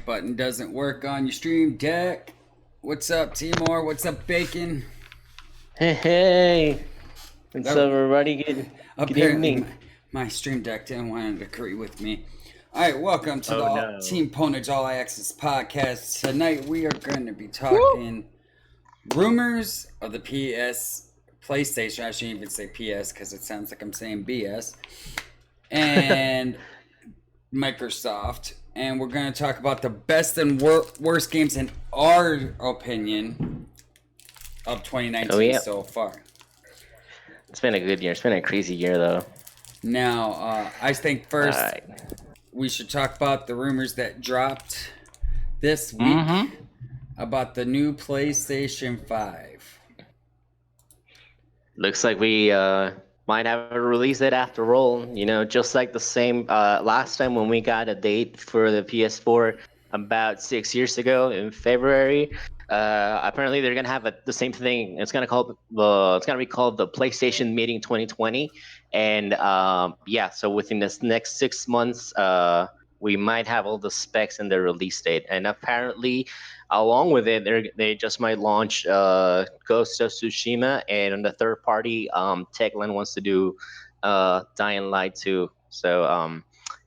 like button doesn't work on your stream deck. What's up, Timor? What's up, Bacon? Hey, what's up, everybody? Good Apparently, evening. my stream deck didn't want to agree with me. All right, welcome to Oh the no. Team Ponage All Access podcast. Tonight we are going to be Woo! talking rumors of the PlayStation. I shouldn't even say PS because it sounds like I'm saying BS. And Microsoft. And we're going to talk about the best and worst games in our opinion of 2019 Oh yeah. so far. It's been a good year. It's been a crazy year, though. Now, I think first we should talk about the rumors that dropped this week about the new PlayStation 5. Looks like we might have a release date after all. You know, just like the same last time when we got a date for the PS4 about 6 years ago in February. Apparently, they're gonna have the same thing. It's gonna be called the PlayStation Meeting 2020, and yeah. So within this next 6 months, we might have all the specs and the release date. And apparently, along with it, they just might launch Ghost of Tsushima, and on the third party, Techland wants to do Dying Light 2. So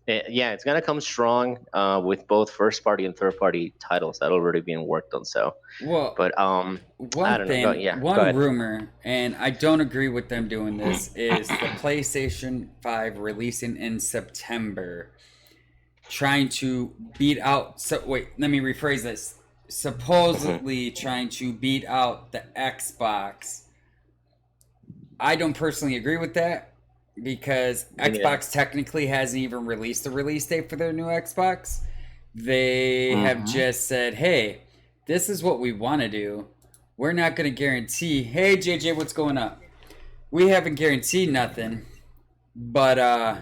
yeah, it's gonna come strong with both first party and third party titles that already being worked on. So, Well, but I one don't know. thing, Go one ahead. rumor, and I don't agree with them doing this, is the PlayStation 5 releasing in September, trying to beat out. So wait, let me rephrase this. Supposedly trying to beat out the Xbox. I don't personally agree with that because Yeah. Xbox technically hasn't even released the release date for their new Xbox. They have just said, hey, this is what we want to do. We're not going to guarantee. Hey, JJ, what's going up? We haven't guaranteed nothing, but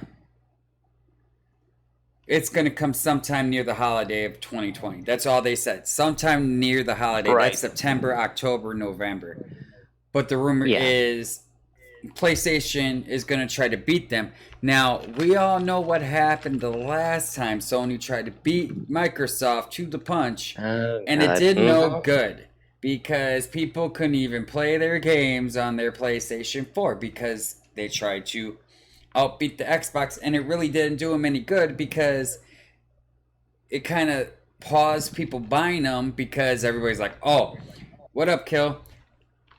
it's going to come sometime near the holiday of 2020. That's all they said. Sometime near the holiday. Right. That's September, October, November. But the rumor Yeah. is PlayStation is going to try to beat them. Now, we all know what happened the last time Sony tried to beat Microsoft to the punch, and it did no good because people couldn't even play their games on their PlayStation 4 because they tried to outbeat the Xbox, and it really didn't do them any good because it kind of paused people buying them because everybody's like, oh, what up, Kill?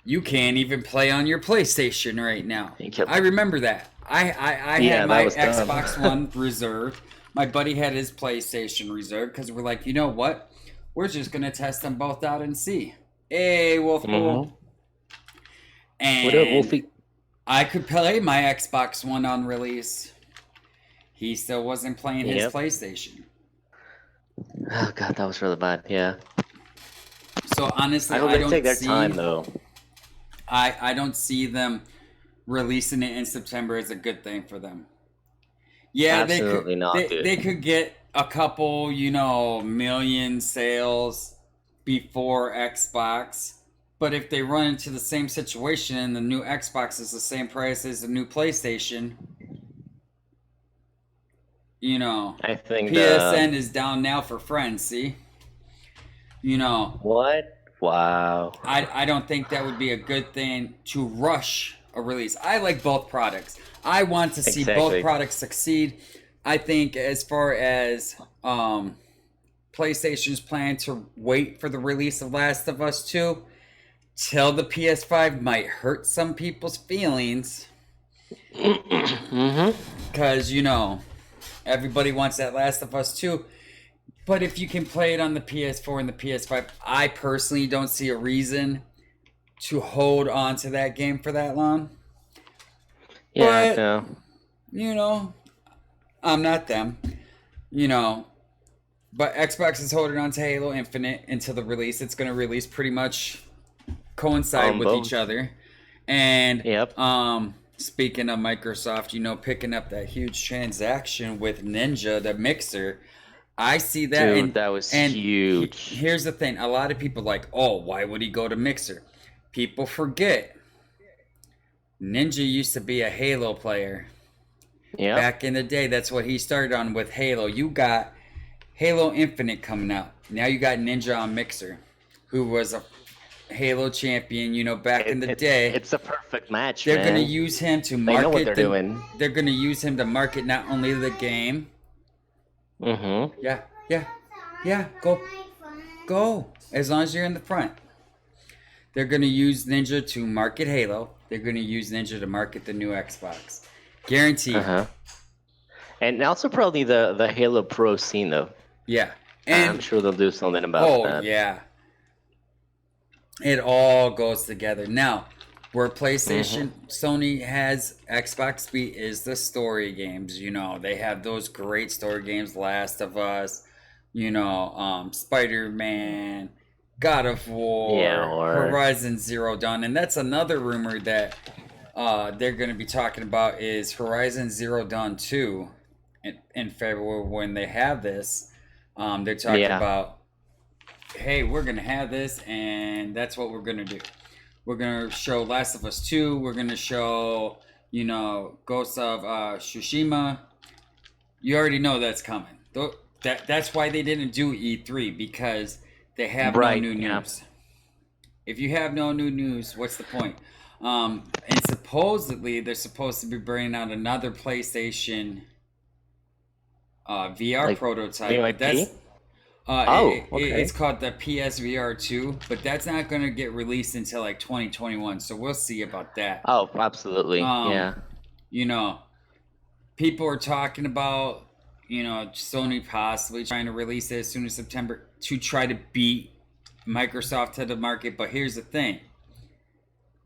You can't even play on your PlayStation right now. I remember that. I had my Xbox One reserved. My buddy had his PlayStation reserved because we're like, you know what? We're just going to test them both out and see. Hey, Wolfpool. And what up, Wolfie? I could play my Xbox One on release. He still wasn't playing his PlayStation. Oh, God, that was really bad. Yeah. So, honestly, I hope they take their time, though. I don't see them releasing it in September as a good thing for them. Yeah, absolutely not. They could get a couple, million sales before Xbox, but if they run into the same situation and the new Xbox is the same price as the new PlayStation, I think PSN is down now for friends. See, what? Wow. I don't think that would be a good thing to rush a release. I like both products. I want to see both products succeed. I think as far as PlayStation's plan to wait for the release of Last of Us 2 till the PS5 might hurt some people's feelings. Because, everybody wants that Last of Us 2. But if you can play it on the PS4 and the PS5, I personally don't see a reason to hold on to that game for that long. Yeah, but, I'm not them. But Xbox is holding on to Halo Infinite until the release. It's going to release pretty much coincide with each other. And speaking of Microsoft, picking up that huge transaction with Ninja, the mixer, I see that. Dude, that was huge. Here's the thing. A lot of people are like, oh, why would he go to Mixer? People forget. Ninja used to be a Halo player. Yeah. Back in the day, that's what he started on with Halo. You got Halo Infinite coming out. Now you got Ninja on Mixer, who was a Halo champion, back in the day. It's a perfect match, They're man. gonna use him to They know what market they're doing. They're gonna use him to market not only the game. Mm-hmm. Yeah. Go. As long as you're in the front. They're gonna use Ninja to market Halo. They're gonna use Ninja to market the new Xbox. Guaranteed. And also probably the Halo Pro scene though. Yeah. And I'm sure they'll do something about that. Oh yeah. It all goes together. Now, where PlayStation, Sony has Xbox beat is the story games. They have those great story games, Last of Us, Spider-Man, God of War, Horizon Zero Dawn, and that's another rumor that they're going to be talking about is Horizon Zero Dawn 2 in February when they have this. They're talking about, hey, we're going to have this, and that's what we're going to do. We're going to show Last of Us 2. We're going to show, Ghost of Tsushima. You already know that's coming. That's why they didn't do E3, because they have no new news. If you have no new news, what's the point? And supposedly, they're supposed to be bringing out another PlayStation VR prototype. That's it's called the PSVR 2, but that's not going to get released until like 2021. So we'll see about that. Oh, absolutely. People are talking about, Sony possibly trying to release it as soon as September to try to beat Microsoft to the market. But here's the thing.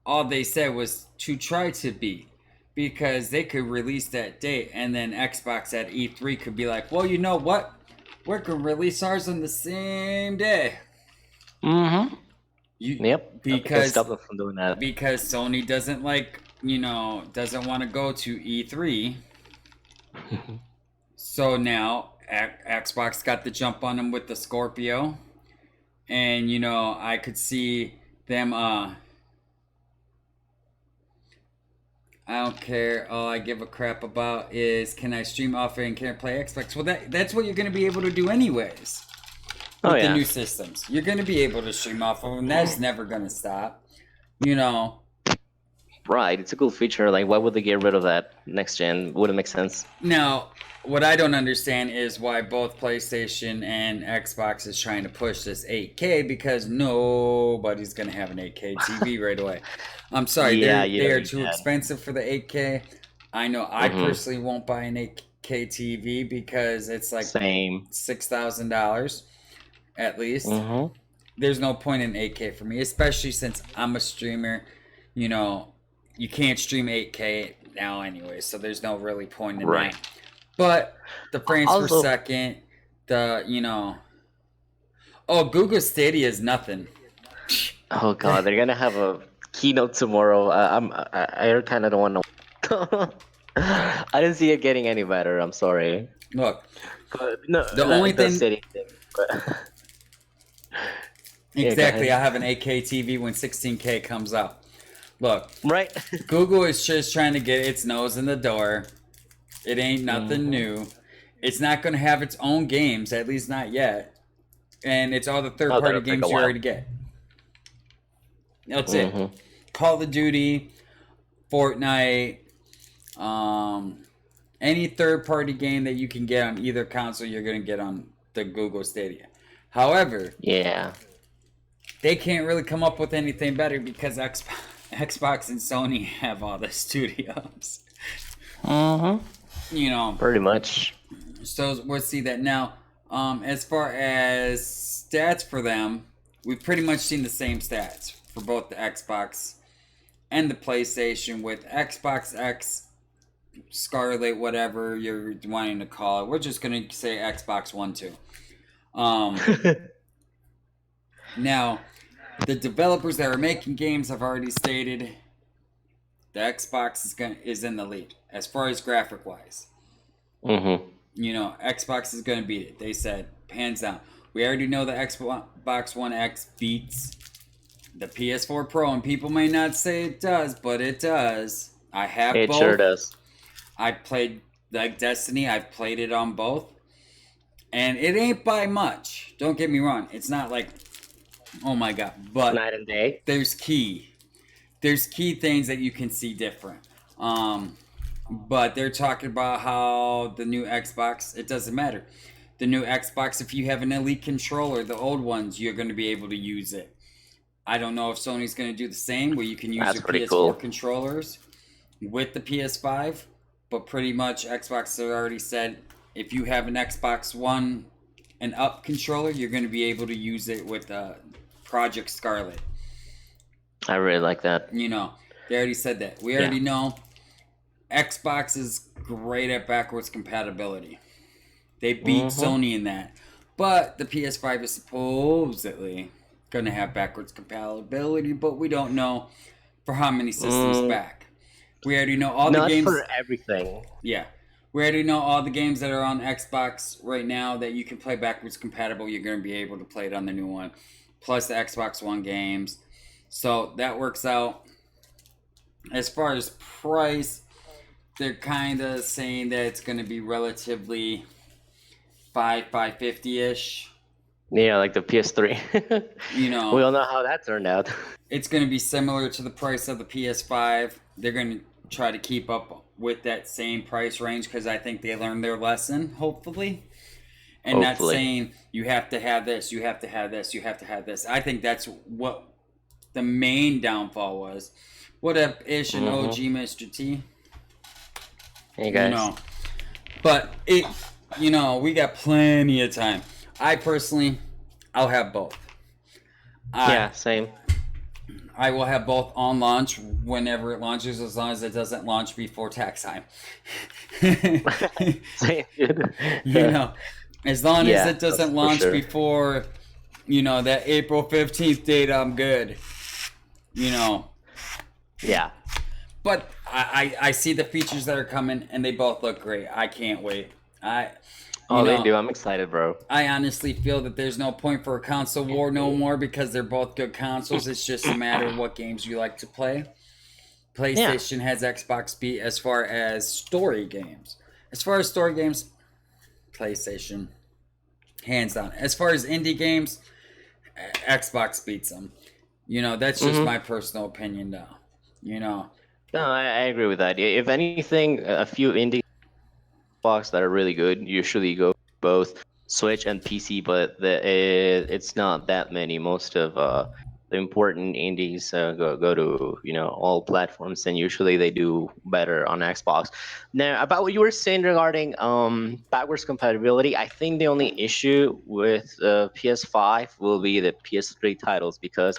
All they said was to try to beat, because they could release that date and then Xbox at E3 could be like, well, you know what? We're going to release ours on the same day. Because stop them from doing that. Because Sony doesn't doesn't want to go to E3. So now Xbox got the jump on them with the Scorpio. And, I could see them, I don't care. All I give a crap about is, can I stream off it and can I play Xbox? Well, that's what you're going to be able to do anyways. With the new systems. You're going to be able to stream off of them. That's never going to stop. Right. It's a cool feature. Like, why would they get rid of that next gen? Wouldn't make sense. Now, what I don't understand is why both PlayStation and Xbox is trying to push this 8K, because nobody's going to have an 8K TV right away. I'm sorry, they are too expensive for the 8K. I know I personally won't buy an 8K TV because it's like $6,000 at least. There's no point in 8K for me, especially since I'm a streamer. You can't stream 8K now anyway, so there's no really point in that. But the frames per second, Google Stadia is nothing. Oh god, they're gonna have a keynote tomorrow. I kind of don't want to. I didn't see it getting any better. I'm sorry. Look, the only thing. Exactly, I have an 8K TV when 16K comes out. Look, Google is just trying to get its nose in the door. It ain't nothing new. It's not going to have its own games, at least not yet. And it's all the third-party games you already get. That's it. Call of Duty, Fortnite, any third-party game that you can get on either console, you're going to get on the Google Stadia. However, they can't really come up with anything better because Xbox and Sony have all the studios. Pretty much. So we'll see that now. As far as stats for them, we've pretty much seen the same stats for both the Xbox and the PlayStation, with Xbox X, Scarlet, whatever you're wanting to call it. We're just going to say Xbox One, 2. Now, the developers that are making games have already stated the Xbox is in the lead as far as graphic wise. Xbox is going to beat it. They said hands down. We already know the Xbox One X beats the PS4 Pro, and people may not say it does, but it does. I have both. It sure does. I played like Destiny. I've played it on both. And it ain't by much. Don't get me wrong. It's not like, oh my god. But Night and day. there's key. There's key things that you can see different. But they're talking about how the new Xbox, it doesn't matter. The new Xbox, if you have an Elite controller, the old ones, you're going to be able to use it. I don't know if Sony's going to do the same, where you can use That's your pretty PS4 cool. controllers with the PS5. But pretty much Xbox has already said if you have an Xbox One and up controller, you're going to be able to use it with Project Scarlet. I really like that. You know, they already said that. We already know Xbox is great at backwards compatibility. They beat Sony in that. But the PS5 is supposedly going to have backwards compatibility, but we don't know for how many systems back. We already know all the games. Not for everything. Yeah. We already know all the games that are on Xbox right now that you can play backwards compatible. You're going to be able to play it on the new one. Plus the Xbox One games. So that works out. As far as price, they're kind of saying that it's going to be relatively $550-ish. Yeah, like the PS3. You know, we all know how that turned out. It's going to be similar to the price of the PS5. They're going to try to keep up with that same price range because I think they learned their lesson, hopefully. And not saying you have to have this, you have to have this, you have to have this. I think that's what the main downfall was. What up, Ish and OG Mr. T? Hey guys. You know, but we got plenty of time. I personally, I'll have both. Yeah, same. I will have both on launch whenever it launches, as long as it doesn't launch before tax time. Same, dude. As long as it doesn't launch before, that April 15th date, I'm good. Yeah. But I see the features that are coming, and they both look great. I can't wait. They do. I'm excited, bro. I honestly feel that there's no point for a console war no more because they're both good consoles. It's just a matter of what games you like to play. PlayStation has Xbox beat as far as story games. As far as story games, PlayStation, hands down. As far as indie games, Xbox beats them. That's just my personal opinion, though. No, I agree with that. If anything, a few indie box that are really good usually go both Switch and PC, but it's not that many. Most of the important indies go to all platforms, and usually they do better on Xbox. Now, about what you were saying regarding backwards compatibility, I think the only issue with PS5 will be the PS3 titles because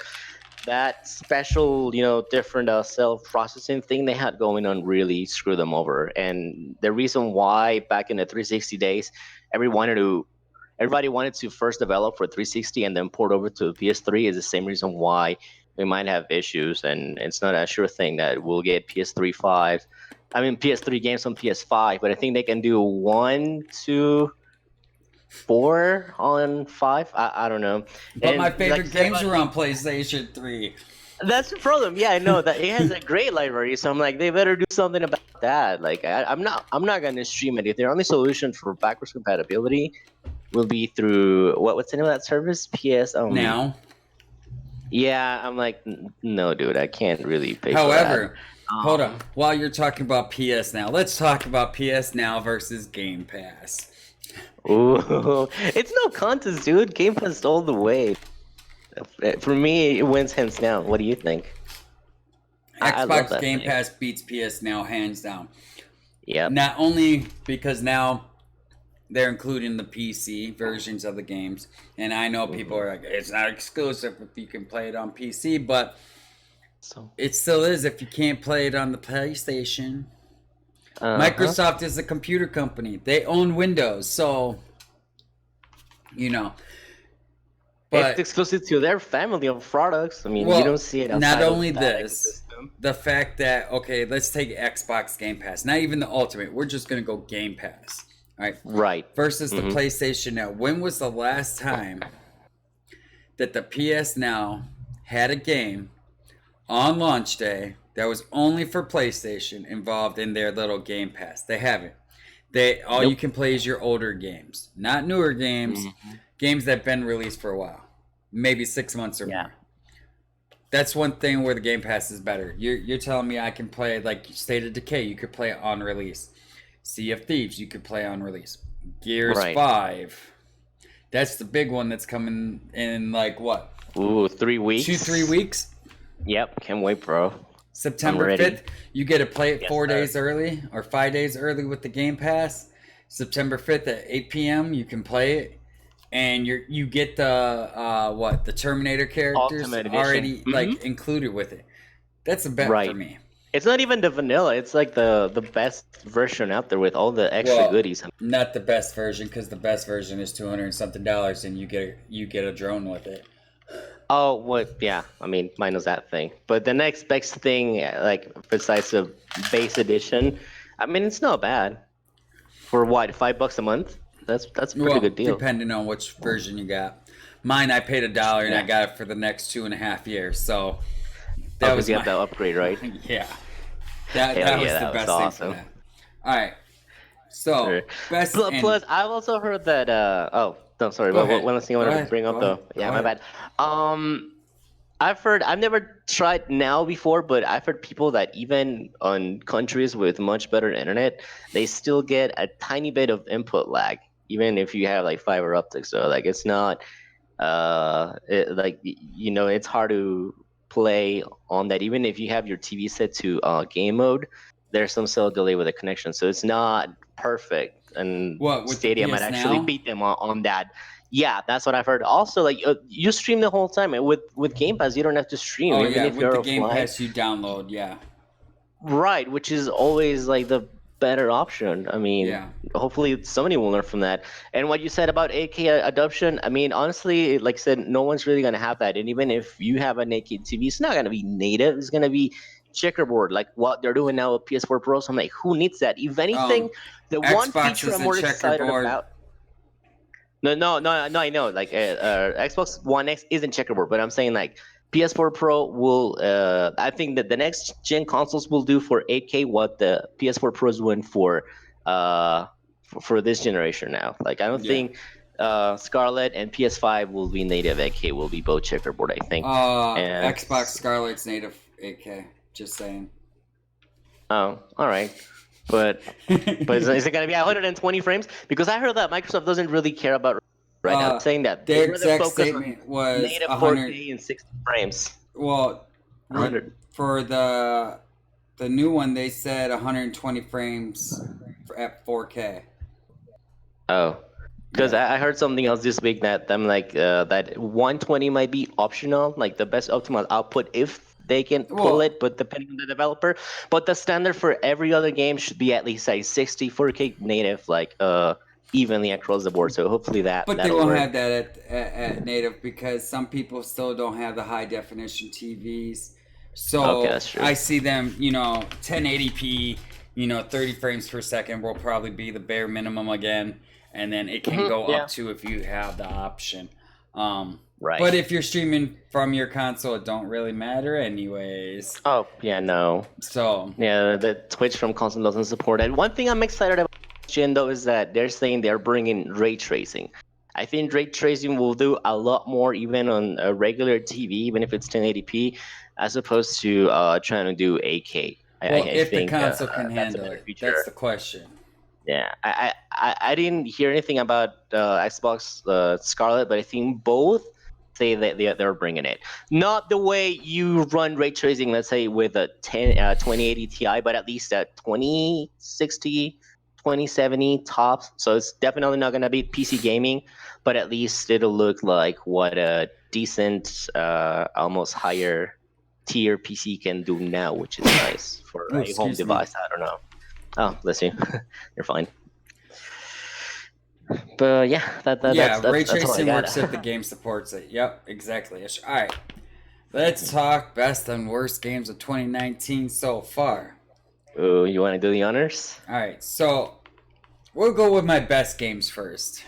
that special, different self-processing thing they had going on really screwed them over. And the reason why back in the 360 days, everybody wanted to first develop for 360 and then port over to PS3 is the same reason why we might have issues. And it's not a sure thing that we'll get PS3 games on PS5, but I think they can do 1, 2, 4 on 5. I don't know. But my favorite games are on PlayStation 3. That's the problem. Yeah, I know that it has a great library, so I'm like, they better do something about that. Like, I'm not gonna stream it. If their only solution for backwards compatibility will be through what's the name of that service? Now. Yeah, I'm like, no, dude, I can't really pay. However, hold on. While you're talking about PS Now, let's talk about PS Now versus Game Pass. Ooh, it's no contest, dude. Game Pass all the way. For me, it wins hands down. What do you think? Xbox Game Pass beats PS Now hands down. Yeah. Not only because now they're including the PC versions of the games, and I know people are like, it's not exclusive if you can play it on PC, but it still is if you can't play it on the PlayStation. Microsoft is a computer company. They own Windows, so but it's exclusive to their family of products. I mean, you don't see it outside. Not only this, the fact that let's take Xbox Game Pass. Not even the Ultimate. We're just gonna go Game Pass. All right. Right. Versus the PlayStation Now. When was the last time that the PS Now had a game on launch day that was only for PlayStation involved in their little Game Pass? They haven't. All you can play is your older games, not newer games. Games that have been released for a while, maybe 6 months or more. That's one thing where the Game Pass is better. You're telling me I can play like State of Decay, you could play it on release. Sea of Thieves, you could play on release. Gears 5. That's the big one that's coming in like what? Ooh, 3 weeks. 2-3 weeks. Yep, can't wait, bro. September 5th, you get to play it 4 days early or 5 days early with the Game Pass. September 5th at 8 p.m. you can play it, and you get the Terminator characters already like included with it. That's a bet for me. It's not even the vanilla. It's like the best version out there with all the extra goodies. Not the best version, because the best version is $200 and something, and you get a drone with it. Oh, what? Yeah, I mean, mine was that thing. But the next best thing, like besides the base edition, I mean, it's not bad. For what, $5 a month? That's a pretty good deal. Depending on which version you got. Mine, I paid $1 and I got it for the next 2.5 years. So that was you have that upgrade, right? Yeah, that was the best thing for that. All right. So best. Plus, I've also heard that. Sorry. One last thing I wanted to bring up, though. Yeah, my bad. I've never tried now before, but I've heard people that even on countries with much better internet, they still get a tiny bit of input lag, even if you have like fiber optics. So like it's not, it's hard to play on that. Even if you have your TV set to game mode, there's some cell delay with the connection, so it's not perfect. And Stadia might actually beat them on that. Yeah, that's what I've heard. Also, like you stream the whole time. With Game Pass, you don't have to stream. Oh yeah, with the Game Pass, you download. Yeah. Right, which is always like the better option. I mean, hopefully somebody will learn from that. And what you said about 8K adoption, I mean, honestly, like I said, no one's really gonna have that. And even if you have an 8K TV, it's not gonna be native. It's gonna be checkerboard, like what they're doing now with PS4 Pro. So I'm like, who needs that? If anything, the Xbox one feature I'm more excited about. No, I know. Like Xbox One X isn't checkerboard, but I'm saying like PS4 Pro will. I think that the next gen consoles will do for 8K what the PS4 Pro is doing for this generation now. Like I don't think Scarlet and PS5 will be native 8K. Will be both checkerboard, I think. Xbox Scarlet's native 8K. Just saying. Oh, all right. But is it going to be 120 frames? Because I heard that Microsoft doesn't really care about right now. I'm saying that their exact statement was native 4K and 60 frames. Well, 100 for the new one, they said 120 frames at 4K. Oh, because I heard something else this week that I'm like that 120 might be optional, like the best optimal output if they can pull it, but depending on the developer. But the standard for every other game should be at least a 60 4K native, like evenly across the board. So hopefully that. But they won't have that at native because some people still don't have the high definition TVs. So that's true. I see them, 1080p, 30 frames per second will probably be the bare minimum again, and then it can go up to if you have the option. Right. But if you're streaming from your console, it don't really matter anyways. Oh, yeah, no. So. Yeah, the Twitch from console doesn't support it. One thing I'm excited about, Jin, though, is that they're saying they're bringing ray tracing. I think ray tracing will do a lot more even on a regular TV, even if it's 1080p, as opposed to trying to do 8K. If the console can handle it, that's the question. Yeah, I didn't hear anything about Xbox Scarlet, but I think both say that they're bringing it. Not the way you run ray tracing, let's say with a 2080 Ti, but at least at 2060, 2070 tops. So it's definitely not going to be PC gaming, but at least it'll look like what a decent, almost higher tier PC can do now, which is nice for a home device. I don't know. Oh, bless you. You're fine. But yeah, that's ray tracing works if the game supports it. Yep, exactly. All right, let's talk best and worst games of 2019 so far. Ooh, you want to do the honors? All right, so we'll go with my best games first.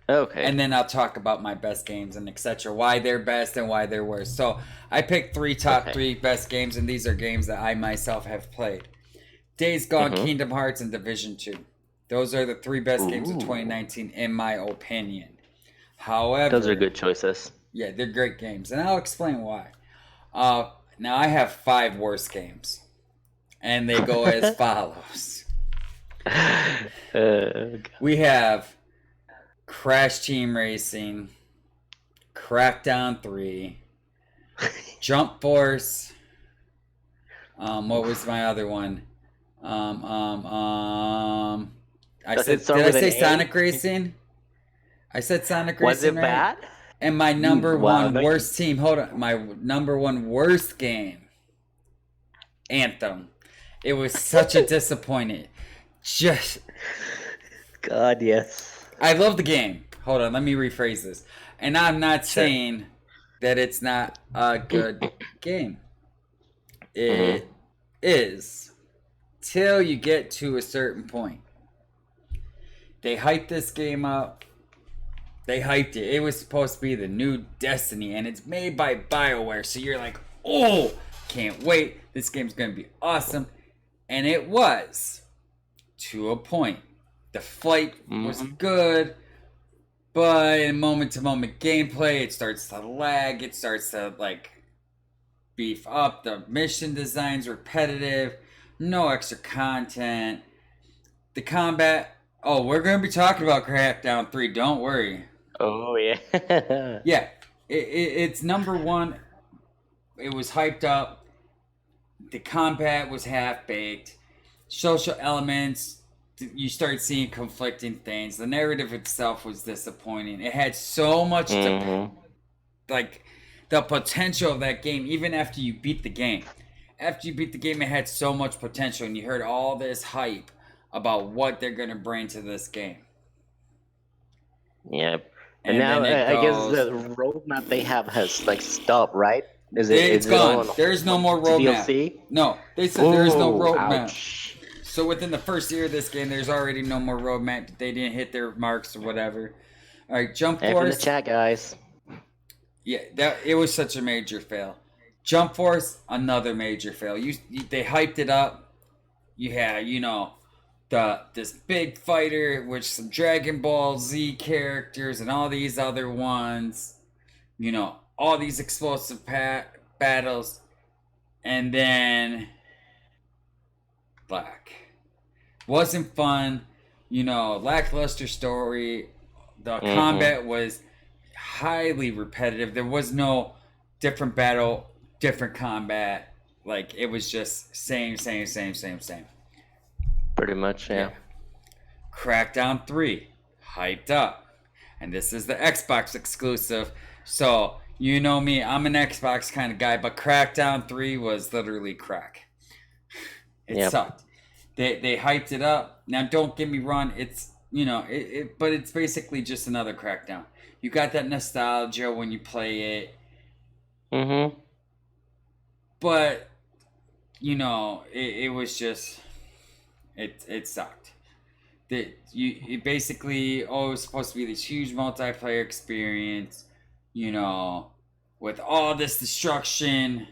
Okay. And then I'll talk about my best games and etc. Why they're best and why they're worst. So I picked three best games, and these are games that I myself have played. Days Gone, Kingdom Hearts, and Division 2. Those are the 3 best games of 2019, in my opinion. However, those are good choices. Yeah, they're great games, and I'll explain why. Now I have 5 worst games, and they go as follows. We have Crash Team Racing, Crackdown 3, Jump Force. What was my other one? Did I say Sonic Racing? I said Sonic Racing. Was it bad? And my number one worst team. Hold on, my number one worst game. Anthem. It was such a disappointment. God, yes. I love the game. Hold on, let me rephrase this. And I'm not saying that it's not a good game. It is. Till you get to a certain point. They hyped this game up. They hyped it. It was supposed to be the new Destiny, and it's made by BioWare. So you're like, oh, can't wait. This game's going to be awesome. And it was, to a point. The flight was good, but in moment-to-moment gameplay, it starts to lag. It starts to, beef up. The mission design's repetitive. No extra content. The combat... Oh, we're going to be talking about Crackdown 3. Don't worry. Oh, yeah. Yeah. It's number one. It was hyped up. The combat was half-baked. Social elements, you start seeing conflicting things. The narrative itself was disappointing. It had so much... the potential of that game, even after you beat the game. After you beat the game, it had so much potential, and you heard all this hype about what they're going to bring to this game. Yep. And now I guess the roadmap they have has stopped, right? It's gone. There's no more roadmap. DLC? No, they said there is no roadmap. Ouch. So within the first year of this game, there's already no more roadmap. They didn't hit their marks or whatever. All right, Jump Force. In the chat, guys. Yeah, it was such a major fail. Jump Force, another major fail. They hyped it up. You had, this big fighter with some Dragon Ball Z characters and all these other ones. All these explosive battles. And then... black. Wasn't fun. Lackluster story. The combat was highly repetitive. There was no different battle, different combat. It was just same. Pretty much, yeah. Crackdown 3, hyped up. And this is the Xbox exclusive. So, you know me, I'm an Xbox kind of guy, but Crackdown 3 was literally crack. It sucked. They hyped it up. Now, don't get me wrong, it's, but it's basically just another Crackdown. You got that nostalgia when you play it. But, it was just... It sucked. It basically, it was supposed to be this huge multiplayer experience, with all this destruction,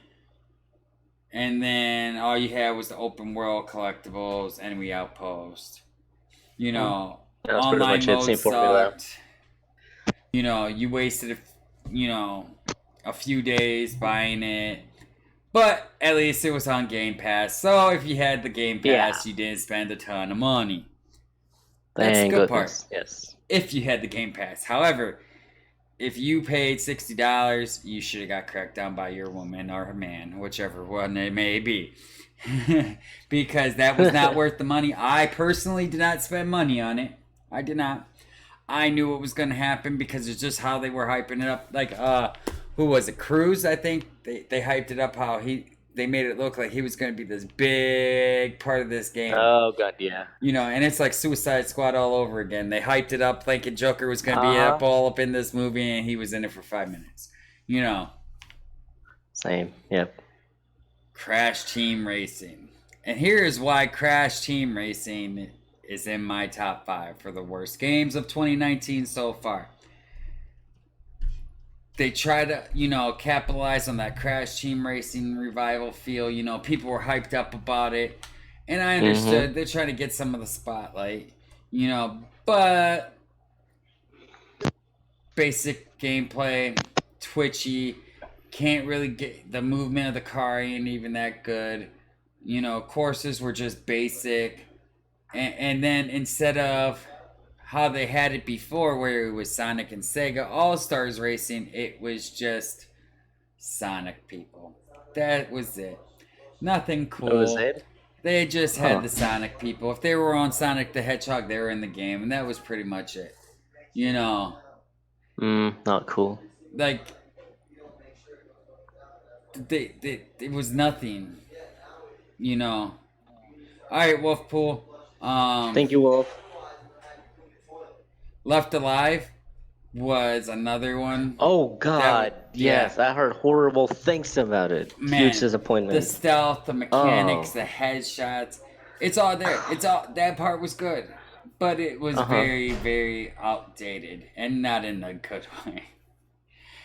and then all you had was the open world collectibles, enemy outpost. Online mode sucked. You wasted a few days buying it. But at least it was on Game Pass. So if you had the Game Pass, you didn't spend a ton of money. That's the good part. Yes. If you had the Game Pass. However, if you paid $60, you should have got cracked down by your woman or man, whichever one it may be. Because that was not worth the money. I personally did not spend money on it. I did not. I knew what was going to happen because it's just how they were hyping it up. Who was it? Cruz, I think. They hyped it up how they made it look like he was going to be this big part of this game. Oh, God, yeah. And it's like Suicide Squad all over again. They hyped it up thinking Joker was going to be all up in this movie, and he was in it for 5 minutes. Same, yep. Crash Team Racing. And here's why Crash Team Racing is in my top 5 for the worst games of 2019 so far. They try to, capitalize on that Crash Team Racing revival feel. People were hyped up about it. And I understood. They're trying to get some of the spotlight. But basic gameplay, twitchy, can't really get the movement of the car ain't even that good. Courses were just basic, and then instead of how they had it before, where it was Sonic and Sega All Stars Racing, it was just Sonic people. That was it. Nothing That was cool. it. They just had Huh. the Sonic people. If they were on Sonic the Hedgehog, they were in the game, and that was pretty much it. You know, Not cool. like it was nothing. You know. All right, Wolfpool. Thank you, Wolf. Left Alive was another one. Oh God, Yeah, yes, I heard horrible things about it. Huge man, the disappointment. stealth, the mechanics, Oh, the headshots, it's all there. It's all that part was good, but it was uh-huh. very, very outdated and not in a good way.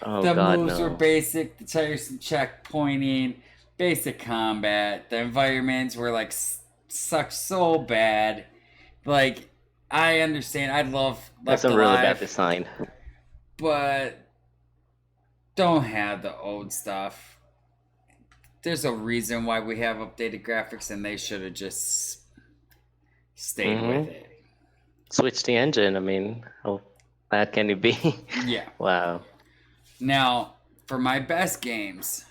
Oh The God, moves were no. basic, the tiresome checkpointing, basic combat. The environments were like sucked so bad. Like I understand, I love That's Left a really bad Alive, design. but don't have the old stuff. There's a reason why we have updated graphics, and they should have just stayed with Mm-hmm. it. Switch the engine. I mean, how bad can it be? Yeah. Wow. Now, for my best games,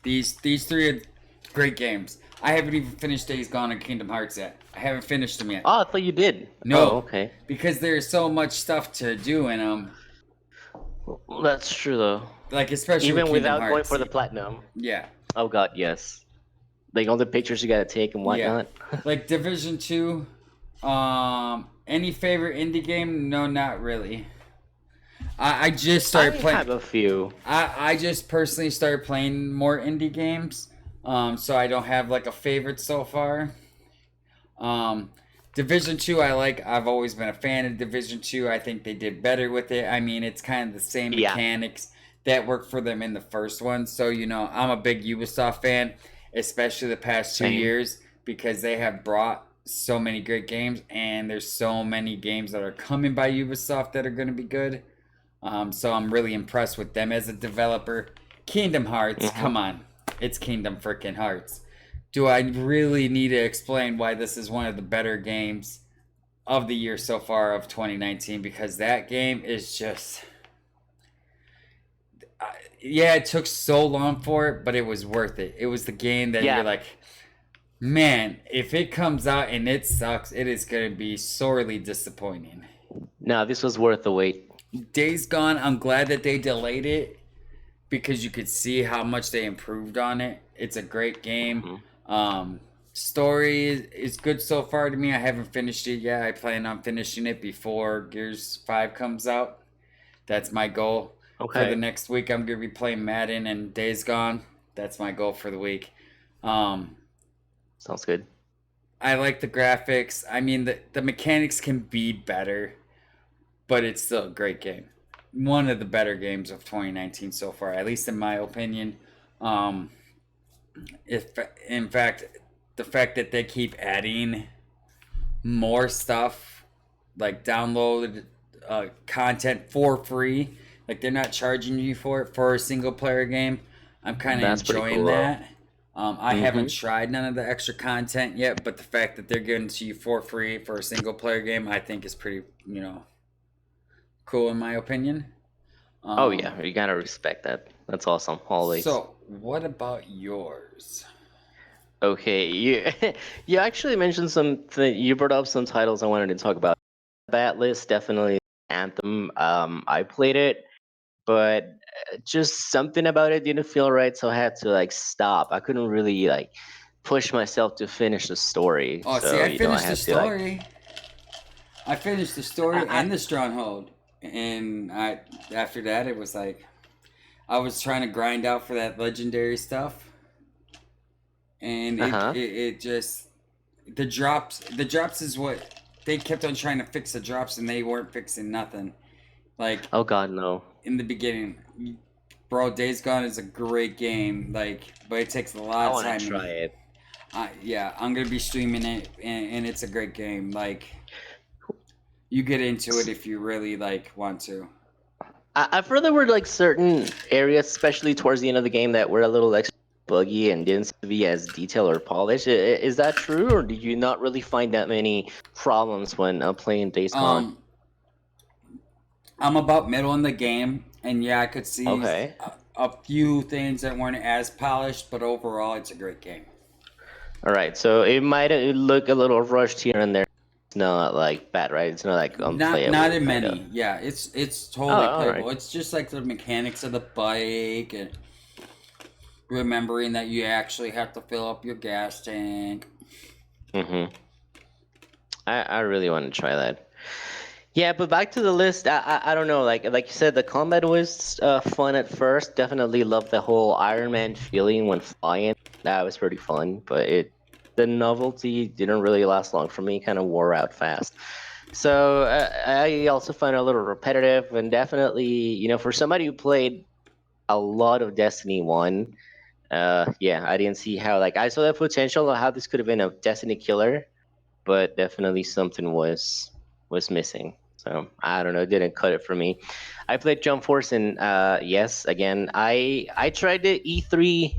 these three are great games. I haven't even finished Days Gone and Kingdom Hearts yet. I haven't finished them yet. Oh, I thought you did. Oh, No, okay. because there's so much stuff to do in them. Well, that's true though. Like especially with Even Kingdom without going Hearts. for the platinum. Yeah, Oh God, yes. Like all the pictures you gotta take and yeah. whatnot. Like Division 2. Any favorite indie game? No, not really. I just I started playing. have a few. I just personally started playing more indie games. So I don't have like a favorite so far. Um, Division 2 I like. I've always been a fan of Division 2. I think they did better with it. I mean, it's kind of the same Yeah, mechanics that worked for them in the first one. So, I'm a big Ubisoft fan, especially the past two same. years because they have brought so many great games and there's so many games that are coming by Ubisoft that are going to be good. So I'm really impressed with them as a developer. Kingdom Hearts, Mm-hmm. come on. It's Kingdom freaking Hearts. Do I really need to explain why this is one of the better games of the year so far of 2019? Because that game is just. Yeah, it took so long for it, but it was worth it. It was the game that you're Yeah. like, man, if it comes out and it sucks, it is going to be sorely disappointing. No, this was worth the wait. Days Gone, I'm glad that they delayed it because you could see how much they improved on it. It's a great game. Mm-hmm. Story is good so far to me. I haven't finished it yet. I plan on finishing it before Gears 5 comes out. That's my goal for the Okay. next week. I'm going to be playing Madden and Days Gone. That's my goal for the week. Um, Sounds good. I like the graphics. I mean, the mechanics can be better, but it's still a great game. One of the better games of 2019 so far, at least in my opinion. Um, if in fact, the fact that they keep adding more stuff, like download content for free, like they're not charging you for it for a single player game. I'm kind of That's pretty enjoying cool though. that. I Mm-hmm. haven't tried none of the extra content yet, but the fact that they're giving it to you for free for a single player game, I think is pretty, cool in my opinion. Oh Um, yeah, you gotta respect that. That's awesome, always. so what about yours? Okay, you you actually mentioned something. You brought up some titles I wanted to talk about. That list definitely Anthem. I played it, but just something about it didn't feel right, so I had to like stop. I couldn't really like push myself to finish the story, Oh, see, so I I finished the had to like. story. I finished the story I, and the stronghold, and after that it was like I was trying to grind out for that legendary stuff, and uh it huh. it, it just the drops is what they kept on trying to fix the drops, and they weren't fixing nothing. Like Oh God, no. in the beginning, bro, Days Gone is a great game, like, but it takes a I lot of want to time. try And it. yeah, I'm gonna be streaming it, and it's a great game. Like You get into it if you really like want to. I've heard there were like certain areas, especially towards the end of the game, that were a little extra buggy and didn't seem to be as detailed or polished. Is that true, or did you not really find that many problems when playing Days Gone? I'm about middle in the game, and yeah, I could see Okay. a few things that weren't as polished, but overall, it's a great game. All right. So it might look a little rushed here and there. It's not like bad, right? It's not like Not unplayable, in kind of. many. Yeah, it's Oh, totally all playable. right. It's just like the mechanics of the bike and remembering that you actually have to fill up your gas tank. Mm-hmm. I really want to try that. Yeah, but back to the list. I don't know. Like you said, the combat was fun at first. Definitely loved the whole Iron Man feeling when flying. That was pretty fun. But the novelty didn't really last long for me. Kind of wore out fast. So I also find it a little repetitive, and definitely, for somebody who played a lot of Destiny 1, yeah, I didn't see how, like, I saw the potential of how this could have been a Destiny killer, but definitely something was missing. So I don't know, it didn't cut it for me. I played Jump Force, and yes, again, I tried the E3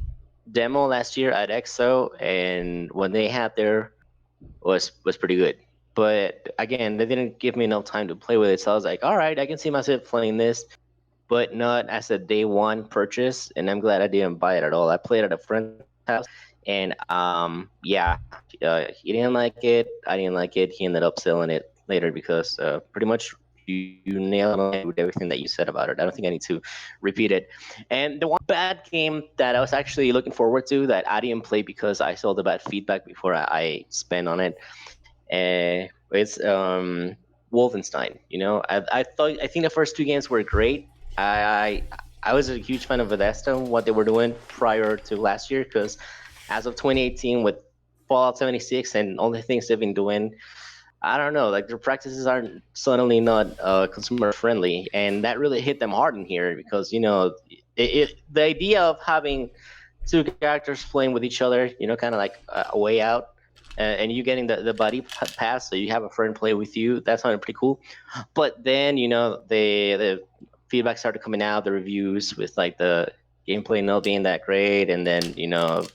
demo last year at EXO, and when they had their was pretty good. But again, they didn't give me enough time to play with it, so I was like, all right, I can see myself playing this, but not as a day one purchase. And I'm glad I didn't buy it at all. I played at a friend's house, and yeah, he didn't like it. I didn't like it. He ended up selling it later because pretty much you nailed on with everything that you said about it. I don't think I need to repeat it. And the one bad game that I was actually looking forward to that I didn't play because I saw the bad feedback before I spent on it, it's Wolfenstein. I think the first two games were great. I was a huge fan of Bethesda and what they were doing prior to last year, because as of 2018 with Fallout 76 and all the things they've been doing, I don't know, like their practices are suddenly not consumer friendly, and that really hit them hard in here because the idea of having two characters playing with each other, kind of like a way out, and you getting the buddy pass, so you have a friend play with you. That sounded pretty cool. But then the feedback started coming out, the reviews with like the gameplay not being that great, and then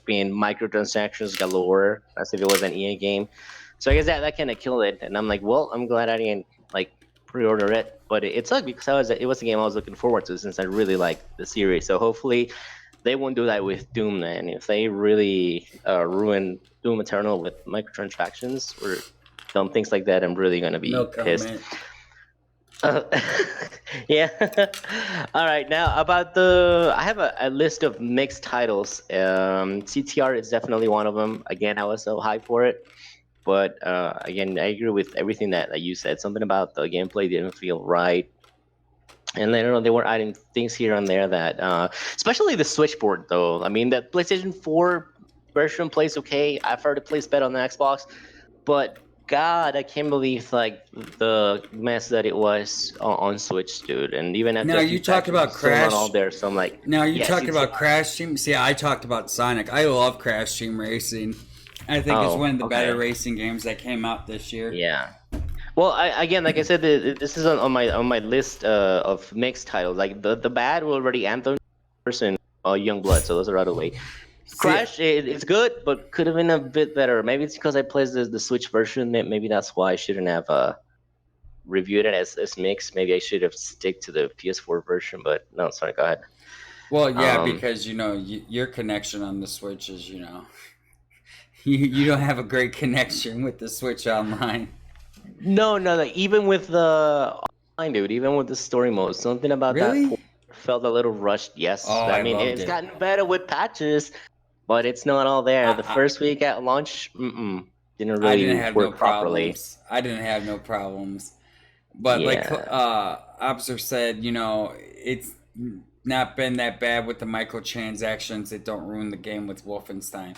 being microtransactions galore as if it was an EA game. So I guess that kind of killed it. And I'm like, well, I'm glad I didn't like pre-order it, but it sucked because it was a game I was looking forward to since I really liked the series. So hopefully they won't do that with Doom. Then if they really ruin Doom Eternal with microtransactions or dumb things like that, I'm really gonna No be pissed. comment. Yeah. All right. Now about I have a list of mixed titles. CTR is definitely one of them. Again, I was so hyped for it, but again, I agree with everything that you said. Something about the gameplay didn't feel right. And later on, they were adding things here and there that, especially the switchboard, though. I mean, the PlayStation 4 version plays okay. I've heard it plays better on the Xbox, but God, I can't believe like the mess that it was on Switch, dude. And even after Now a few you talk patches, about it's still not all Crash. there. So I'm like, Now you yeah, talk about CTR. Crash Team. See, I talked about Sonic. I love Crash Team Racing. I think it's Oh, one of the better okay, racing games that came out this year. yeah. Well, again, like I said, this is on my list of mixed titles. Like the bad were already Anthem and Young Blood, so those are out of the way. See, Crash, it's good, but could have been a bit better. Maybe it's because I played the Switch version. Maybe that's why I shouldn't have reviewed it as mixed. Maybe I should have stick to the PS4 version. But no, sorry, go ahead. well, yeah, Um, because your connection on the Switch is you don't have a great connection with the Switch Online. no, no, like, even with the online, dude, even with the story mode, something about that port Really? felt a little rushed. Yes, Oh, I I mean loved it's it. gotten better with patches, but it's not all there. The I first week at launch, didn't I didn't really have no work properly. problems. I didn't have no problems. But like Yeah. Obser said, it's not been that bad with the microtransactions that don't ruin the game with Wolfenstein.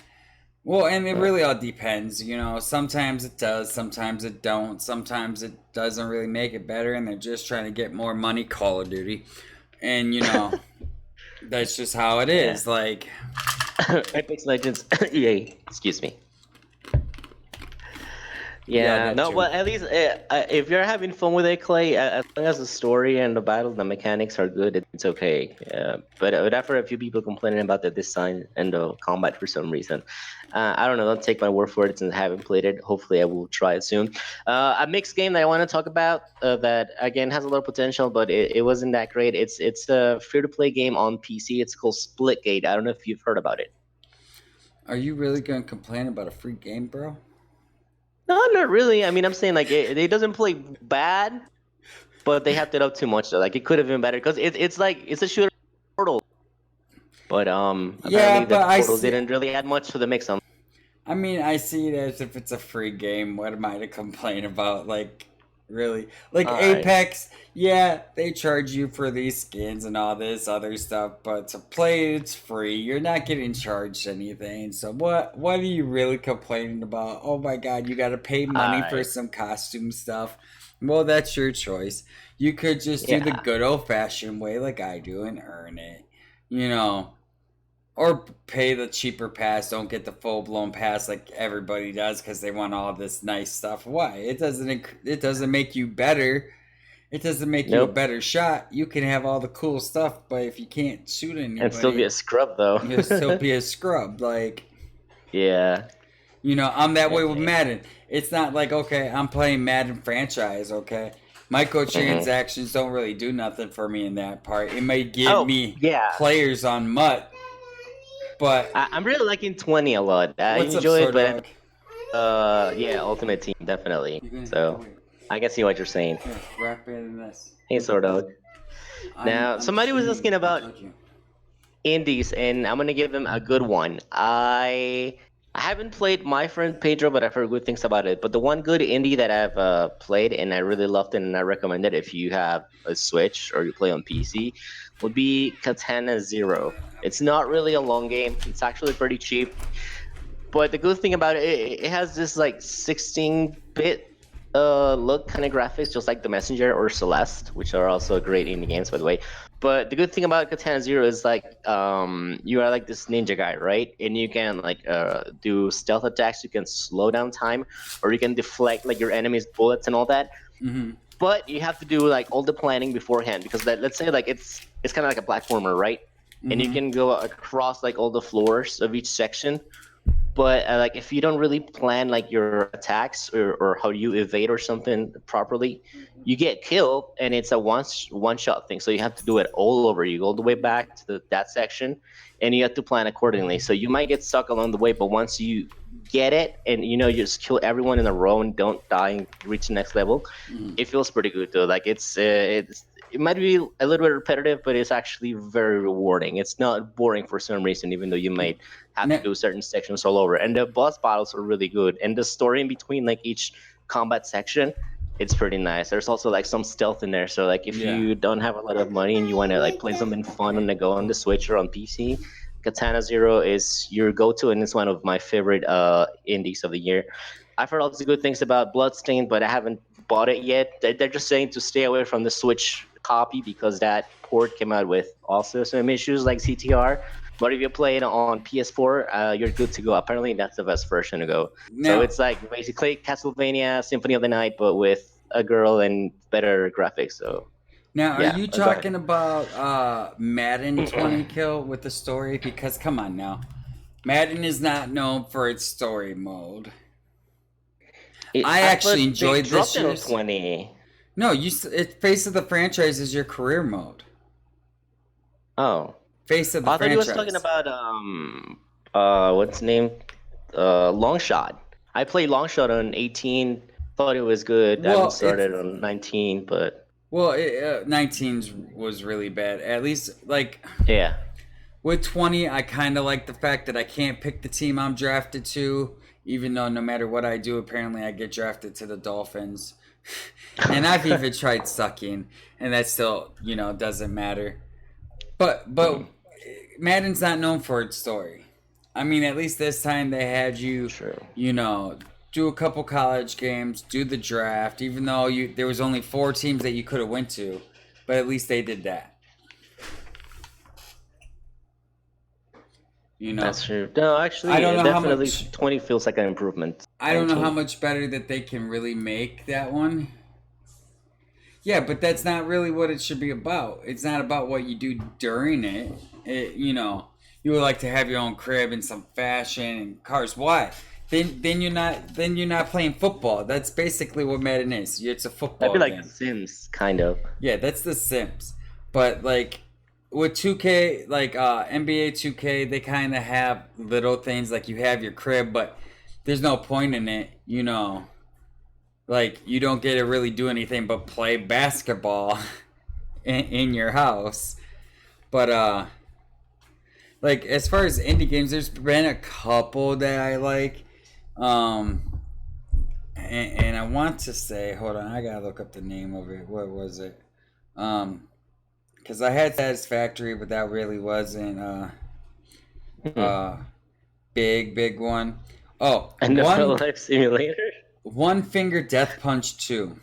Well, and it really all depends, Sometimes it does, sometimes it don't, sometimes it doesn't really make it better, and they're just trying to get more money. Call of Duty, and that's just how it Yeah. is. Like, Apex Legends, EA, excuse me. Yeah, Yeah, that no, too. but at least if you're having fun with it, Clay, as long as the story and the battle, the mechanics are good, it's okay. But I've heard a few people complaining about the design and the combat for some reason. I don't know. Don't take my word for it since I haven't played it. Hopefully, I will try it soon. A mixed game that I want to talk about that again has a lot of potential, but it wasn't that great. It's a free to play game on PC. It's called Splitgate. I don't know if you've heard about it. Are you really gonna complain about a free game, bro? No, not really. I mean, I'm saying like it doesn't play bad, but they hyped it up too much though. Like it could have been better because it's like it's a shooter Portal, but Yeah, apparently the but I Portal see. didn't really add much to the mix. I mean, I see it as if it's a free game. What am I to complain about? Like, really? Like All right. Apex, yeah, they charge you for these skins and all this other stuff, but to play it's free. You're not getting charged anything. So what are you really complaining about? Oh my god, you got to pay All money for right. some costume stuff. Well, that's your choice. You could just do the Yeah. good old-fashioned way like I do and earn it. You know, or pay the cheaper pass. Don't get the full blown pass like everybody does because they want all this nice stuff. Why? It doesn't make you better. It doesn't make you a Nope. better shot. You can have all the cool stuff, but if you can't shoot And still be anybody, a scrub though. you'll still be a scrub. Like, Yeah. I'm that way with Okay. Madden. It's not like, okay, I'm playing Madden franchise. Okay, hmm microtransactions don't really do nothing for me in that part. It may give Oh me yeah. players on MUT, but I'm really liking 20 a lot. I what's up, enjoy it, Sword but Dog? yeah, Ultimate Team definitely. You're gonna have to So wait. I can see what you're saying. Here, wrap it in this. Hey, sort of. Now, I'm somebody was streaming. asking I about told you. indies, and I'm gonna give them a good one. I haven't played My Friend Pedro, but I've heard good things about it. But the one good indie that I've played and I really loved it and I recommend it if you have a Switch or you play on PC would be Katana Zero. It's not really a long game. It's actually pretty cheap. But the good thing about it, it has this like 16-bit look kind of graphics, just like The Messenger or Celeste, which are also great indie games, by the way. But the good thing about Katana Zero is like you are like this ninja guy, right? And you can like do stealth attacks. You can slow down time, or you can deflect like your enemy's bullets and all that. Mm-hmm. But you have to do like all the planning beforehand because let's say like it's kind of like a platformer, right? And you Mm-hmm. can go across like all the floors of each section, but like if you don't really plan like your attacks or how you evade or something properly, you get killed and it's a one shot thing. So you have to do it all over. You go all the way back to that section and you have to plan accordingly. So you might get stuck along the way, but once you get it and you just kill everyone in a row and don't die and reach the next level, Mm-hmm. it feels pretty good though. Like it might be a little bit repetitive, but it's actually very rewarding. It's not boring for some reason, even though you might have to Now, do certain sections all over. And the boss battles are really good. And the story in between, like each combat section, it's pretty nice. There's also like some stealth in there. So like if yeah. you don't have a lot of money and you want to like play something fun on the go on the Switch or on PC, Katana Zero is your go-to, and it's one of my favorite indies of the year. I've heard lots of good things about Bloodstained, but I haven't bought it yet. They're just saying to stay away from the Switch copy because that port came out with also some issues like CTR. But if you play it on PS4, you're good to go. Apparently, that's the best version to go. So Now, it's like basically Castlevania Symphony of the Night, but with a girl and better graphics. So now, are yeah, you go ahead. talking about Madden 20 kill with the story? Because come on now, Madden is not known for its story mode. I I actually thought they enjoyed this dropped it on year's. 20. No, Face of the Franchise is your career mode. Oh, Face of the I thought he was talking Franchise. about what's the name? Longshot. I played Longshot on 18. Thought it was good. I haven't Well, it's started on 19, but 19 was really bad. At least like yeah. with 20, I kind of like the fact that I can't pick the team I'm drafted to, even though no matter what I do, apparently I get drafted to the Dolphins. And I've even tried sucking, and that still, doesn't matter. But Mhm. Madden's not known for its story. I mean, at least this time they had you, True. you know, do a couple college games, do the draft, even though there was only 4 teams that you could have went to, but at least they did that. You know, That's true. No, actually, I don't know how definitely much. 20 feels like an improvement. I don't know how 19. much better that they can really make that one. Yeah, but that's not really what it should be about. It's not about what you do during it. You know, you would like to have your own crib and some fashion and cars. Why? Then you're not playing football. That's basically what Madden is. It's a That'd be football like The game. Sims, kind of. Yeah, that's the Sims. But like with 2K, like NBA 2K, they kind of have little things like you have your crib, but there's no point in it. You know, like you don't get to really do anything but play basketball in your house. But like as far as indie games, there's been a couple that I like. Um, and I want to say, hold on, I gotta look up the name of it. What was it? Because I had Satisfactory, but that really wasn't uh big one. Oh, NFL Life Simulator. One Finger Death Punch 2.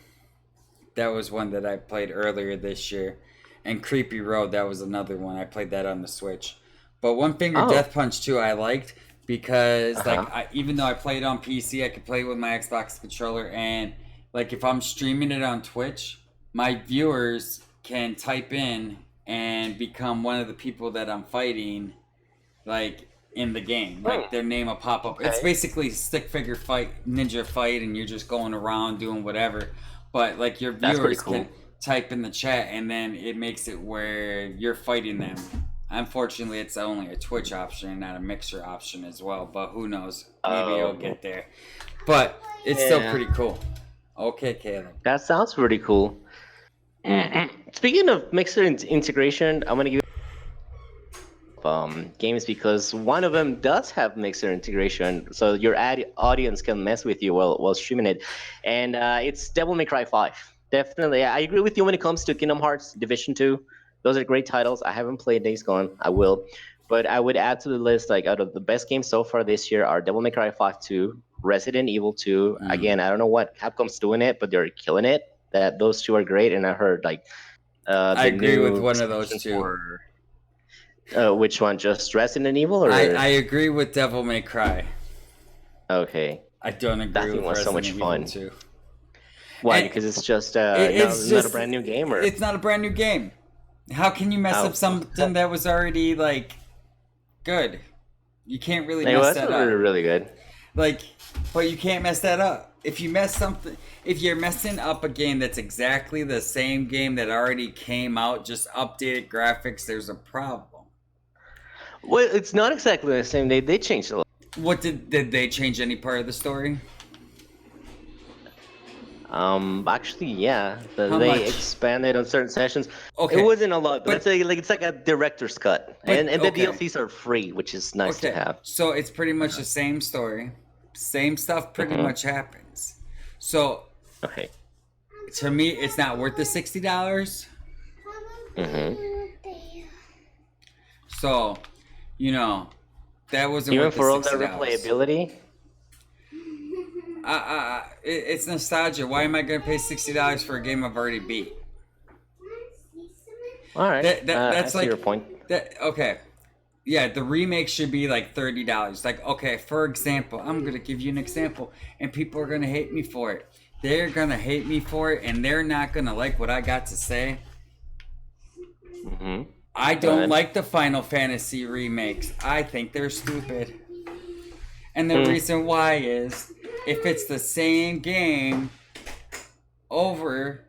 That was one that I played earlier this year. And Creepy Road, that was another one. I played that on the Switch. But One Finger Oh. Death Punch 2 I liked because Uh-huh. even though I played on PC, I could play it with my Xbox controller, and like if I'm streaming it on Twitch, my viewers can type in and become one of the people that I'm fighting like in the game. Like their name will pop up. Okay. It's basically stick figure fight, ninja fight, and you're just going around doing whatever. But like your That's pretty viewers cool. can type in the chat, and then it makes it where you're fighting them. Unfortunately, it's only a Twitch option and not a Mixer option as well. But who knows? Maybe it'll get there. But it's still pretty cool. Okay, Caleb. That sounds pretty cool. Speaking of Mixer integration, I'm gonna give games because one of them does have Mixer integration, so your audience can mess with you while streaming it, and it's Devil May Cry 5. Definitely, I agree with you when it comes to Kingdom Hearts Division 2. Those are great titles. I haven't played Days Gone. I will, but I would add to the list, like, out of the best games so far this year are Devil May Cry 5 2, Resident Evil 2. Again, I don't know what Capcom's doing it, but they're killing it. That those two are great, and I heard like I agree with one of those two. Which one? Just Resident Evil, or I agree with Devil May Cry. Okay. I don't agree That thing with was so Resident much Evil fun. 2. Why? And because it's just not a brand new game, or it's not a brand new game. How can you mess up something that was already like good? You can't really mess that up. Really good. Like, but you can't mess that up. If you're messing up a game that's exactly the same game that already came out, just updated graphics, there's a problem. Well, it's not exactly the same. They changed a lot. What did they change any part of the story? Actually, yeah, How they much? expanded on certain sessions. Okay. It wasn't a lot, but it's like a director's cut, and the okay. DLCs are free, which is nice to have. So it's pretty much the same story, same stuff pretty much happens. So, okay, to me, it's not worth the $60. So, that wasn't even worth for all the the $60. replayability. It's nostalgia. Why am I going to pay $60 for a game I've already beat? All right, that's I like see your point. Okay. Yeah, the remake should be like $30. Like, okay, for example, I'm gonna give you an example, and people are gonna hate me for it. They're gonna hate me for it, and they're not gonna like what I got to say. I don't like the Final Fantasy remakes. I think they're stupid. And the reason why is, if it's the same game over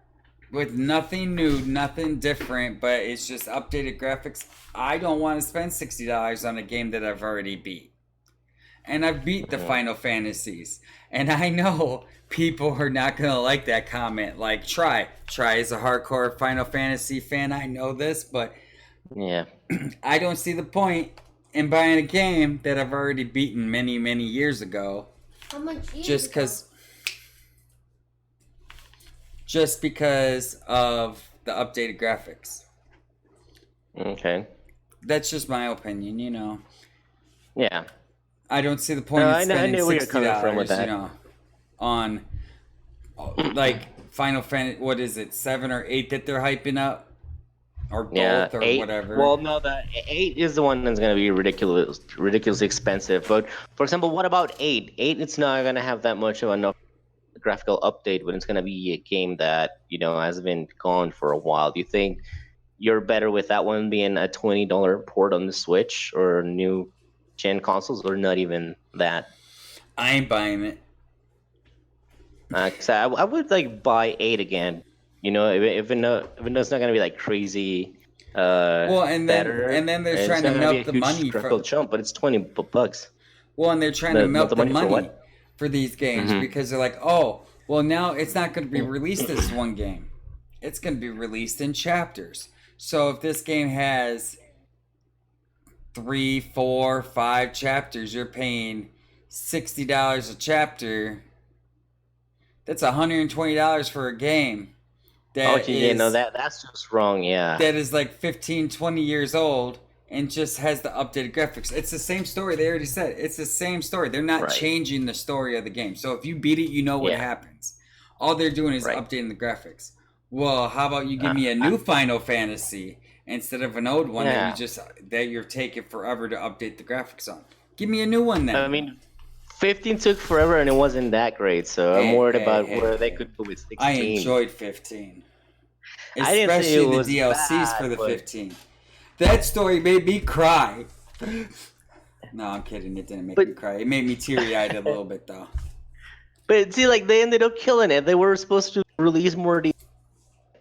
with nothing new, nothing different, but it's just updated graphics, I don't want to spend $60 on a game that I've already beat. And I've beat the Final Fantasies. And I know people are not going to like that comment. Like, Try is a hardcore Final Fantasy fan. I know this, but yeah, I don't see the point in buying a game that I've already beaten many, many years ago. How much years Just because of the updated graphics. Okay. That's just my opinion, Yeah. I don't see the point in spending $60, on like Final Fantasy. What is it, 7 or 8 that they're hyping up? or Yeah, both or 8. whatever. Well, no, the 8 is the one that's gonna be ridiculously expensive. But for example, what about 8? 8, it's not gonna have that much of enough graphical update when it's gonna be a game that has been gone for a while. Do you think you're better with that one being a $20 port on the Switch or new gen consoles, or not even that? I ain't buying it. 'Cause I would like buy 8 again. Even though it's not gonna be like crazy Well, and better, then they're and it's trying to not gonna be a milk the huge money graphical for. jump, but it's 20 bucks. Well, and they're trying to The milk the money for money what? for these games Mm-hmm. because they're like, oh, well, now it's not going to be released as one game. It's going to be released in chapters. So if this game has 3, 4, 5 chapters, you're paying $60 a chapter. That's $120 for a game Oh, that yeah, no, is that's just wrong. Yeah, like 15, 20 years old and just has the updated graphics. It's the same story. They already said it's the same story. They're not right. changing the story of the game. So if you beat it, you know what Yeah, happens. All they're doing is right. updating the graphics. Well, how about you give me a I, new Final Fantasy instead of an old one yeah, that you're taking forever to update the graphics on? Give me a new one I then. mean, 15 took forever and it wasn't that great. So I'm Hey, worried hey, about hey, where they hey. could go with I 16. enjoyed 15. I didn't say it Especially the was DLCs for bad, the but 15. That story made me cry. No, I'm kidding. It didn't make but me cry. It made me teary eyed a little bit, though. but see, like they ended up killing it. They were supposed to release more.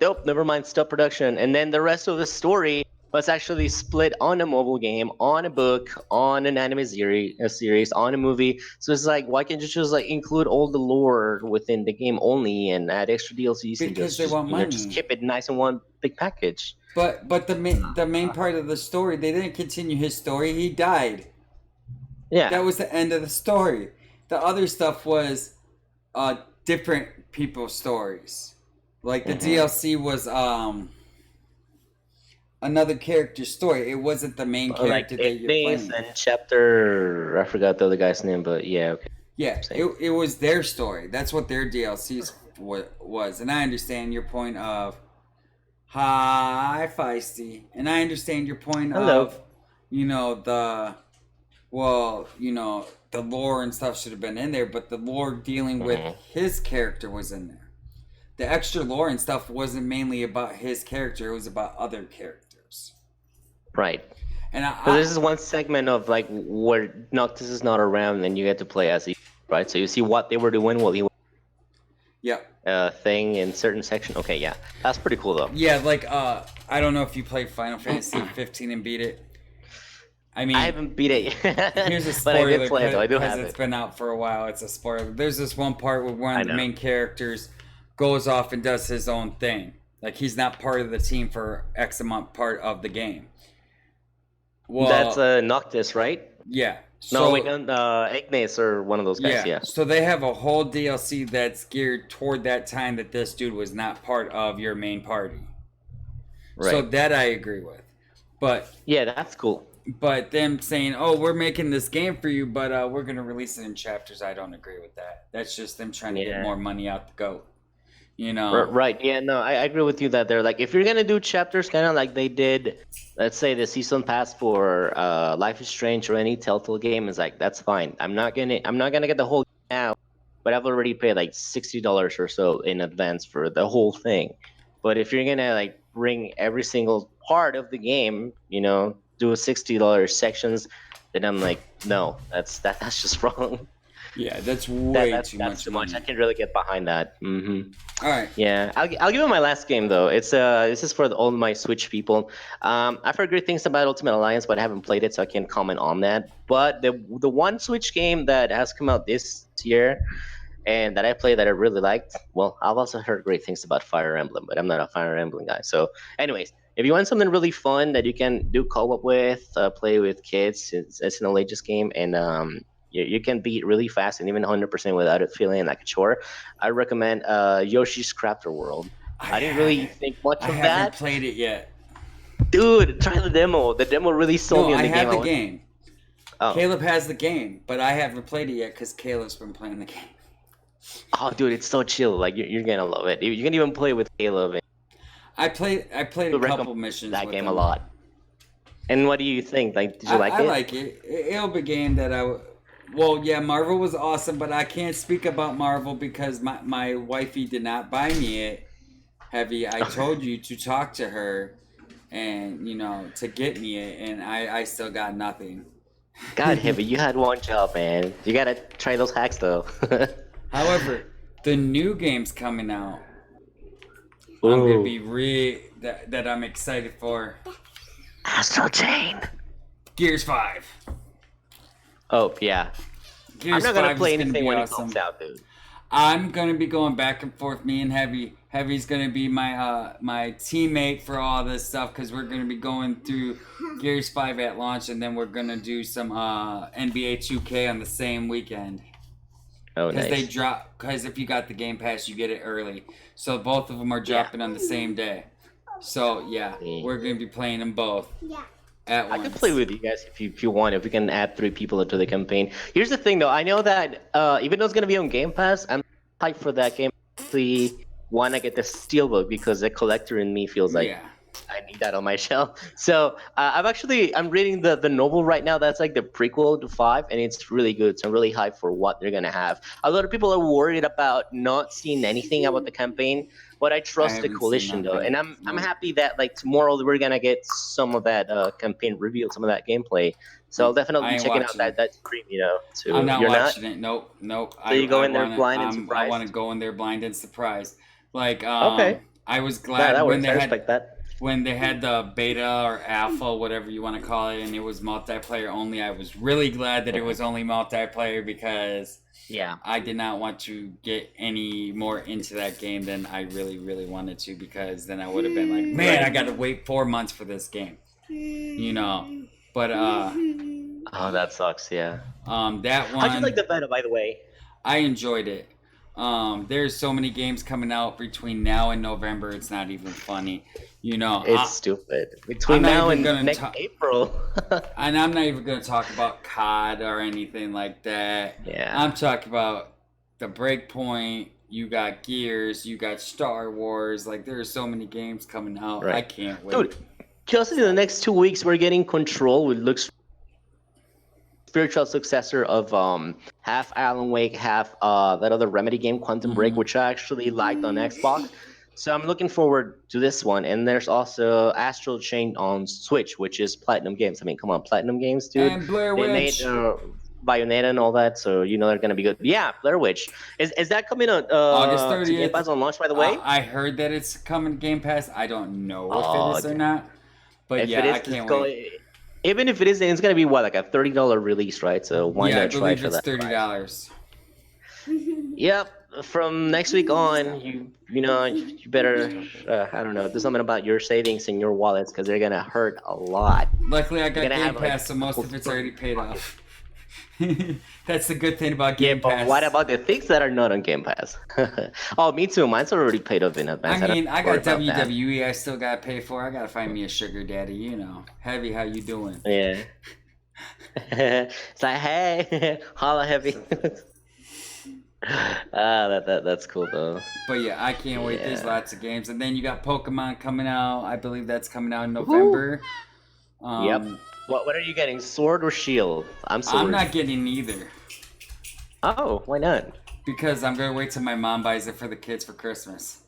Nope, never mind. Stop production, and then the rest of the story was actually split on a mobile game, on a book, on an anime series, on a movie. So it's like, why can't you just like include all the lore within the game only and add extra DLCs and Because just they just want just money. keep it nice in one big package? But the main part of the story, they didn't continue his story. He died. Yeah. That was the end of the story. The other stuff was different people's stories. Like the Mm-hmm. DLC was another character's story. It wasn't the main Like character that you're Ignis playing. and Chapter. I forgot the other guy's name, but yeah, okay, Yeah, same. it was their story. That's what their DLCs was. And I understand your point of hi feisty, and I understand your point Hello. of you know the well the lore and stuff should have been in there, but the lore dealing with Mm-hmm. his character was in there. The extra lore and stuff wasn't mainly about his character; it was about other characters. Right. And So this is one segment of like where Noctis is not around, and you get to play as he, right? So you see what they were doing while he was yeah, thing in certain section. Okay, yeah, that's pretty cool though. yeah, like I don't know if you played Final Fantasy 15 and beat it. I I mean, haven't beat it here's a yet, but I did spoiler play it though. I do because have it's it. been out for a while. It's a spoiler. There's this one part where one I of the know. main characters goes off and does his own thing. Like he's not part of the team for X amount part of the game. That's Well, Noctis, right? yeah. No, wait, So no, Ignis or one of those guys. yeah. Yeah, So they have a whole DLC that's geared toward that time that this dude was not part of your main party. So right. that I agree with. But Yeah, that's cool. them saying, "Oh, we're making this game for you, but we're gonna release it in chapters," I don't agree with that. That's just them trying to get Yeah. more money out the goat. You know. Right. Yeah. No, I agree with you that they're like if you're gonna do chapters, kind of like they did, let's say the season pass for Life is Strange or any Telltale game is like that's fine. I'm not gonna get the whole game now, but I've already paid like $60 or so in advance for the whole thing. But if you're gonna like bring every single part of the game, do a $60 sections, then I'm like, no, that's just wrong. Yeah, that's That way that's too that's much too much. I money. can really get behind that. Mm-hmm. All right. Yeah, I'll give it my last game though. It's this is for all my Switch people. I've heard great things about Ultimate Alliance, but I haven't played it, so I can't comment on that. But the one Switch game that has come out this year and that I played that I really liked. Well, I've also heard great things about Fire Emblem, but I'm not a Fire Emblem guy. So, anyways, if you want something really fun that you can do co-op with, play with kids, it's an ages game, and you can beat really fast and even 100% without it feeling like a chore. I recommend Yoshi's Crafter World. I I didn't really haven't. think much I of haven't that, played it yet. dude. Try the demo. The demo really sold No, me on I the game. have the game. Oh, Caleb has the game, but I haven't played it yet because Caleb's been playing the game. oh, dude, it's so chill. Like you're gonna love it. You can even play with Caleb. I played a couple missions that with game them. a lot. And what do you think? Like, did you like it? I like it. It'll be a game that well, yeah, Marvel was awesome, but I can't speak about Marvel because my wifey did not buy me it. Heavy, I told you to talk to her and, to get me it, and I still got nothing. God, Heavy, you had one job, man. You gotta try those hacks, though. However, the new game's coming out. Ooh. I'm gonna be that I'm excited for. Astral Chain. Gears 5. Oh, yeah. Gears I'm not gonna 5 play is gonna anything be when awesome. it comes out, dude. I'm gonna be going back and forth. Me and Heavy. Heavy's gonna be my my teammate for all this stuff because we're gonna be going through Gears 5 at launch, and then we're gonna do some NBA 2K on the same weekend. Oh, nice. Because they drop. Because if you got the Game Pass, you get it early. So both of them are dropping on the same day. So yeah, we're gonna be playing them both. Yeah. I can play with you guys if you want. If we can add 3 people into the campaign. Here's the thing, though. I know that even though it's gonna be on Game Pass, I'm hyped for that game. Actually, want to get the Steelbook because the collector in me feels like I need that on my shelf. So I'm reading the novel right now. That's like the prequel to 5, and it's really good. So I'm really hyped for what they're gonna have. A lot of people are worried about not seeing anything about the campaign, but I trust the coalition though, and I'm happy that like tomorrow we're gonna get some of that campaign revealed, some of that gameplay. So I'll definitely be checking out that stream. Too. I'm not You're watching it. Nope. So you go in there blind and surprised. I want to go in there blind and surprised. Like okay. I was glad that when works. they I had respect that. When they had the beta or alpha, whatever you want to call it, and it was multiplayer only. I was really glad that it was only multiplayer because I did not want to get any more into that game than I really, really wanted to, because then I would have been like, man, I got to wait 4 months for this game, But oh, that sucks. Yeah. That one. How'd you like the beta, by the way? I enjoyed it. There's so many games coming out between now and November. It's not even funny. It's stupid. Between now and next April. And I'm not even going to talk about COD or anything like that. Yeah. I'm talking about the Breakpoint. You got Gears. You got Star Wars. Like, there are so many games coming out. Right. I can't wait. Dude, just in the next 2 weeks, we're getting Control, which looks spiritual successor of half Alan Wake, half that other Remedy game, Quantum Break, which I actually liked on Xbox. So I'm looking forward to this one. And there's also Astral Chain on Switch, which is Platinum Games. I mean, come on, Platinum Games, dude. And Blair Witch. They made Bayonetta and all that, so they're gonna be good. Yeah, Blair Witch. Is that coming on August 30th? To Game Pass on launch, by the way? I heard that it's coming to Game Pass. I don't know if it is or not. But if yeah, I can't wait. Even if it is, it's gonna be what, like a $30 release, right? So why not try for that? Yeah, I believe it's $30. Yep. From next week on, you better I don't know, do something about your savings in your wallets because they're gonna hurt a lot. Luckily, I got Game Pass, so most of it's already paid off. That's the good thing about Game Pass. But what about the things that are not on Game Pass? Oh, me too. Mine's already paid off in advance. I mean, I got WWE. I still got to pay for. I got to find me a sugar daddy. Heavy. How you doing? Yeah. It's like, hey, holla, Heavy. That's cool though. But yeah, I can't wait. There's lots of games, and then you got Pokemon coming out. I believe that's coming out in November. Yep. What are you getting? Sword or Shield? I'm not getting either. Oh, why not? Because I'm gonna wait till my mom buys it for the kids for Christmas.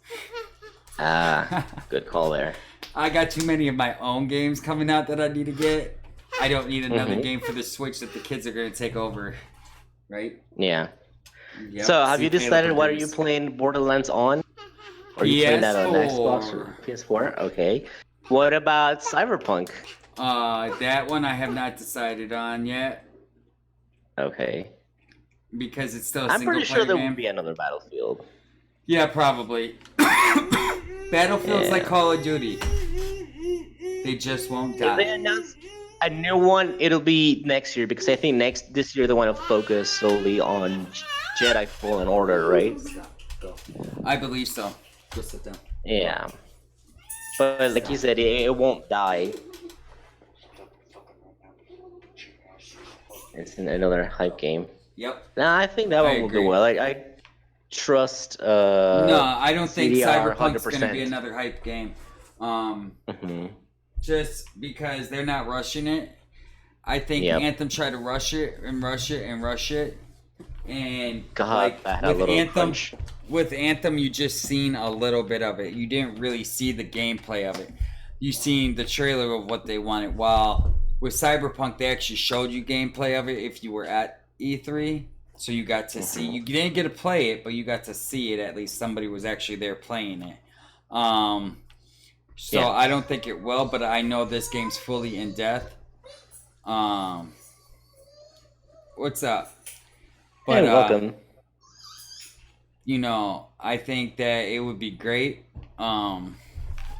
Good call there. I got too many of my own games coming out that I need to get. I don't need another game for the Switch that the kids are gonna take over. Right? Yeah. Yep. So, have you decided what are you playing Borderlands on? Or are you playing that on Xbox or PS4? Okay. What about Cyberpunk? That one I have not decided on yet. Okay. Because it's still a I'm single pretty sure there game. will be another Battlefield. Yeah, probably. Battlefield's like Call of Duty. They just won't die. If they announce a new one, it'll be next year, because I think this year they want to focus solely on Jedi Fallen Order, right? I believe so. Go sit down. Yeah. But like you said, it won't die. It's another hype game. Yep. Nah, I think that one will do well. I trust. No, I don't think CDR Cyberpunk's 100%. going to be another hype game. Mm-hmm. Just because they're not rushing it. I think Yep. Anthem tried to rush it and rush it and rush it, and God, like that had a little crunch. with Anthem, you just seen a little bit of it. You didn't really see the gameplay of it. You seen the trailer of what they wanted. While with Cyberpunk, they actually showed you gameplay of it if you were at E3, so you got to see. You didn't get to play it, but you got to see it. At least somebody was actually there playing it. So Yeah. I don't think it will, but I know this game's fully in depth. What's up? But Hey, welcome. you know, I think that it would be great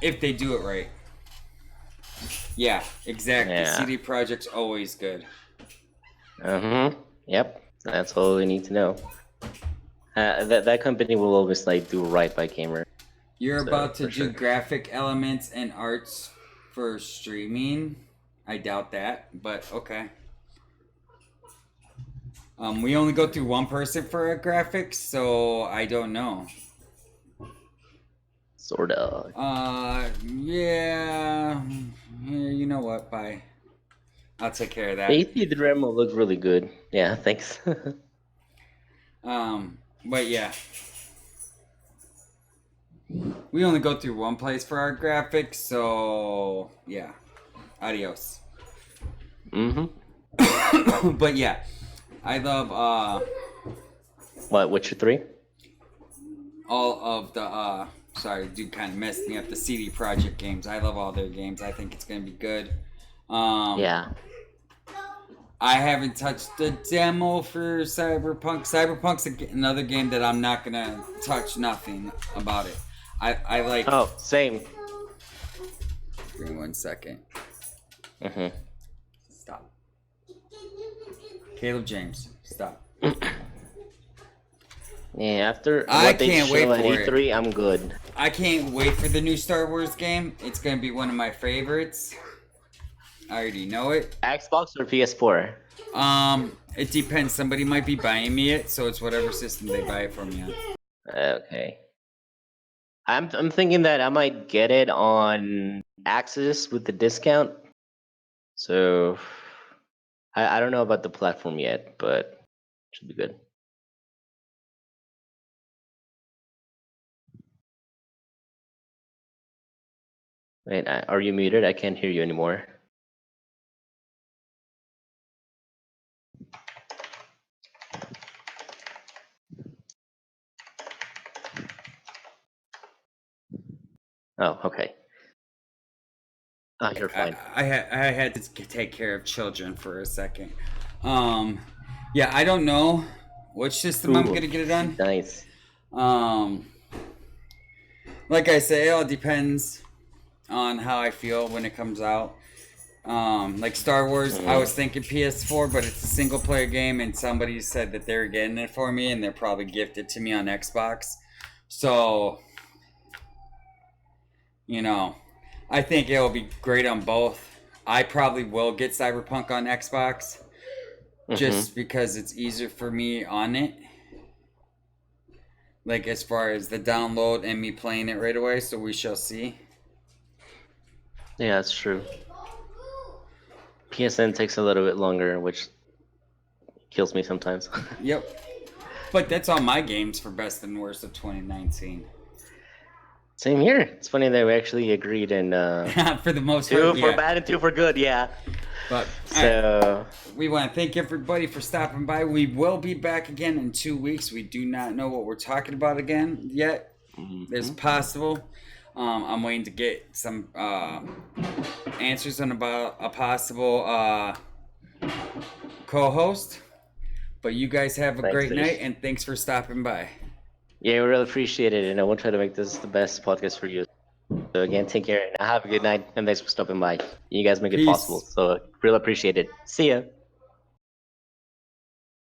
if they do it right. Yeah, exactly. Yeah. CD Projekt's always good. Yep. That's all we need to know. That company will always like do right by gamer. You're So, about to for do sure. graphic elements and arts for streaming. I doubt that, but okay. We only go through one person for our graphics, so I don't know. Sorta. Yeah. You know what? Bye. I'll take care of that. The EP demo looked really good. Yeah, thanks. But yeah. We only go through one place for our graphics, so yeah. Adios. But yeah. I love What, Witcher 3? all of the sorry, dude kind of messed me up, the CD Projekt games. I love all their games. I think it's gonna be good. Yeah. I haven't touched the demo for Cyberpunk. Cyberpunk's another game that I'm not gonna touch nothing about it. I like. Oh, same. Give me 1 second. Stop. Caleb James, stop. Yeah, after I what they can't show wait at for E3, I'm good. I can't wait for the new Star Wars game. It's gonna be one of my favorites. I already know it. Xbox or PS4? It depends. Somebody might be buying me it, so it's whatever system they buy it for me on. Okay. I'm thinking that I might get it on Axis with the discount. So I don't know about the platform yet, but it should be good. Wait, are you muted? I can't hear you anymore. Oh, okay. Oh, you're fine. I had to take care of children for a second. Yeah, I don't know which system I'm gonna get it on. Nice. Like I say, it all depends on how I feel when it comes out. Like Star Wars, I was thinking PS4, but it's a single player game, and somebody said that they're getting it for me, and they're probably gifted to me on Xbox. So, you know, I think it'll be great on both. I probably will get Cyberpunk on Xbox just because it's easier for me on it. Like as far as the download and me playing it right away, so we shall see. Yeah, that's true. PSN takes a little bit longer, which kills me sometimes. Yep. But that's all my games for best and worst of 2019. Same here. It's funny that we actually agreed and for the most two part, for yeah. bad and two for good, yeah. But so we want to thank everybody for stopping by. We will be back again in 2 weeks. We do not know what we're talking about again yet. There's possible. I'm waiting to get some answers on about a possible co-host. But you guys have a great night, and thanks for stopping by. Yeah, we really appreciate it, and I will try to make this the best podcast for you. So again, take care and have a good night, and thanks for stopping by. You guys make it possible, so really appreciate it. See ya.